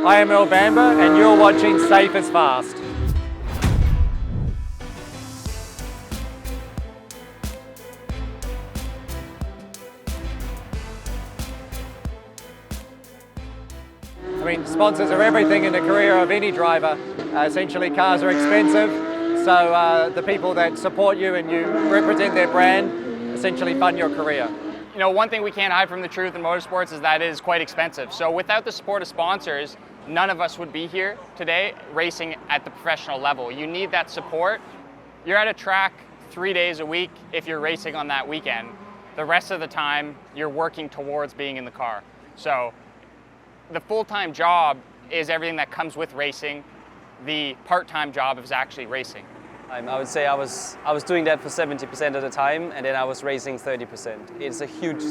I am Earl Bamber and you're watching SAFEisFast. I mean, sponsors are everything in the career of any driver. Essentially, cars are expensive, so the people that support you and you represent their brand essentially fund your career. You know, one thing we can't hide from the truth in motorsports is that it is quite expensive. So without the support of sponsors, none of us would be here today racing at the professional level. You need that support. You're at a track 3 days a week if you're racing on that weekend. The rest of the time, you're working towards being in the car. So the full-time job is everything that comes with racing. The part-time job is actually racing. I would say I was doing that for 70% of the time, and then I was racing 30%. It's a huge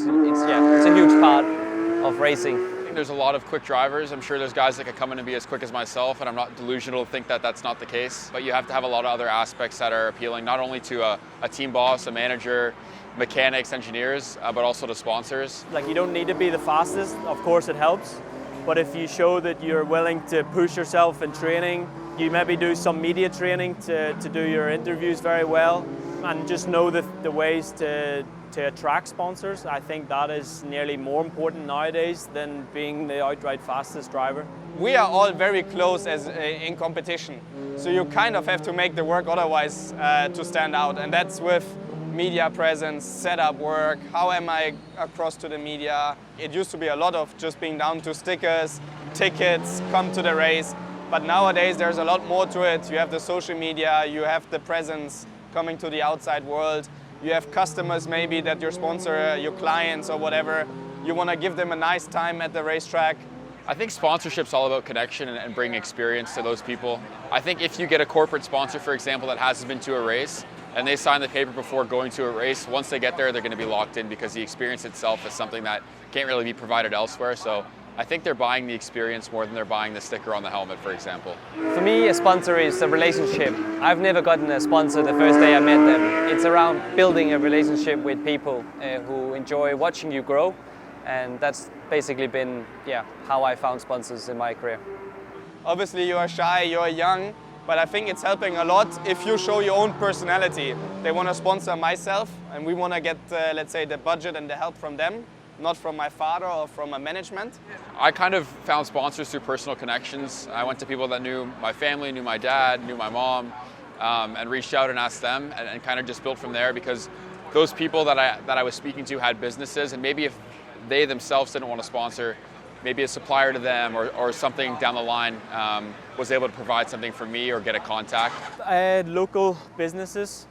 part of racing. I think there's a lot of quick drivers. I'm sure there's guys that could come in and be as quick as myself, and I'm not delusional to think that that's not the case. But you have to have a lot of other aspects that are appealing, not only to a team boss, a manager, mechanics, engineers, but also to sponsors. Like, you don't need to be the fastest. Of course it helps. But if you show that you're willing to push yourself in training, you maybe do some media training to do your interviews very well, and just know the ways to attract sponsors. I think that is nearly more important nowadays than being the outright fastest driver. We are all very close in competition, so you kind of have to make the work otherwise to stand out, and that's with media presence, setup work, how am I across to the media. It used to be a lot of just being down to stickers, tickets, come to the race. But nowadays there's a lot more to it. You have the social media, you have the presence coming to the outside world. You have customers maybe that your sponsor, your clients or whatever. You want to give them a nice time at the racetrack. I think sponsorship's all about connection and bringing experience to those people. I think if you get a corporate sponsor, for example, that hasn't been to a race, and they sign the paper before going to a race, once they get there, they're going to be locked in because the experience itself is something that can't really be provided elsewhere. So I think they're buying the experience more than they're buying the sticker on the helmet, for example. For me, a sponsor is a relationship. I've never gotten a sponsor the first day I met them. It's around building a relationship with people who enjoy watching you grow. And that's basically been how I found sponsors in my career. Obviously you are shy, you're young, but I think it's helping a lot if you show your own personality. They want to sponsor myself, and we want to get, let's say, the budget and the help from them, not from my father or from a management. I kind of found sponsors through personal connections. I went to people that knew my family, knew my dad, knew my mom, and reached out and asked them, and kind of just built from there, because those people that I was speaking to had businesses, and maybe if they themselves didn't want to sponsor, maybe a supplier to them or something down the line was able to provide something for me or get a contact. I had local businesses,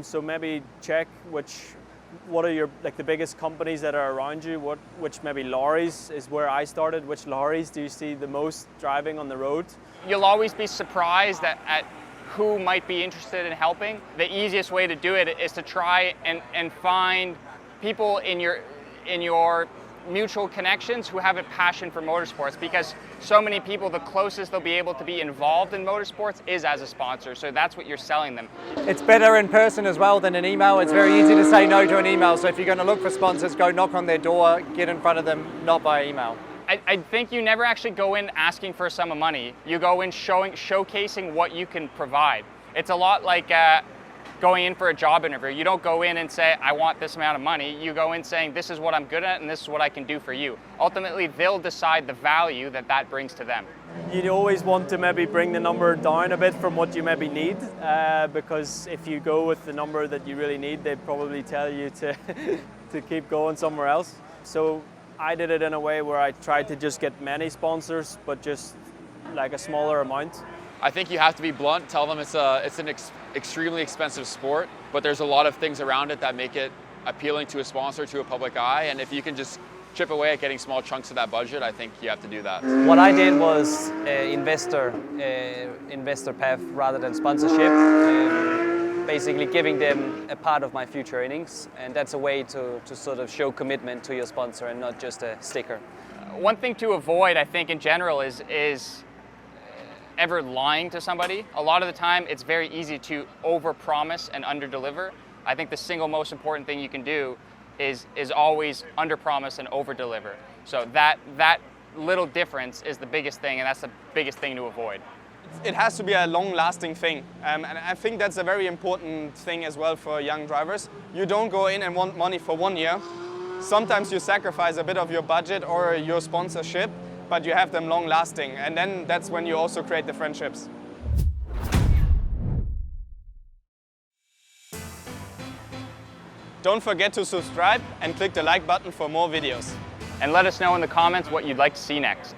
so maybe check what are the biggest companies that are around you, which maybe lorries is where I started. Which lorries do you see the most driving on the road? You'll always be surprised at who might be interested in helping. The easiest way to do it is to try and find people in your mutual connections who have a passion for motorsports, because so many people, the closest they'll be able to be involved in motorsports is as a sponsor, so that's what you're selling them. It's better in person as well than an email. It's very easy to say no to an email, so if you're going to look for sponsors, go knock on their door, get in front of them, not by email. I think you never actually go in asking for a sum of money. You go in showcasing what you can provide. It's a lot like going in for a job interview. You don't go in and say, I want this amount of money. You go in saying, this is what I'm good at and this is what I can do for you. Ultimately, they'll decide the value that brings to them. You always want to maybe bring the number down a bit from what you maybe need, because if you go with the number that you really need, they'd probably tell you to keep going somewhere else. So I did it in a way where I tried to just get many sponsors, but just like a smaller amount. I think you have to be blunt, tell them it's an extremely expensive sport, but there's a lot of things around it that make it appealing to a sponsor, to a public eye, and if you can just chip away at getting small chunks of that budget, I think you have to do that. What I did was investor path rather than sponsorship, basically giving them a part of my future earnings, and that's a way to sort of show commitment to your sponsor and not just a sticker. One thing to avoid, I think, in general is ever lying to somebody. A lot of the time, it's very easy to overpromise and underdeliver. I think the single most important thing you can do is always underpromise and overdeliver. So that little difference is the biggest thing, and that's the biggest thing to avoid. It has to be a long-lasting thing, and I think that's a very important thing as well for young drivers. You don't go in and want money for 1 year. Sometimes you sacrifice a bit of your budget or your sponsorship, but you have them long-lasting, and then that's when you also create the friendships. Don't forget to subscribe and click the like button for more videos. And let us know in the comments what you'd like to see next.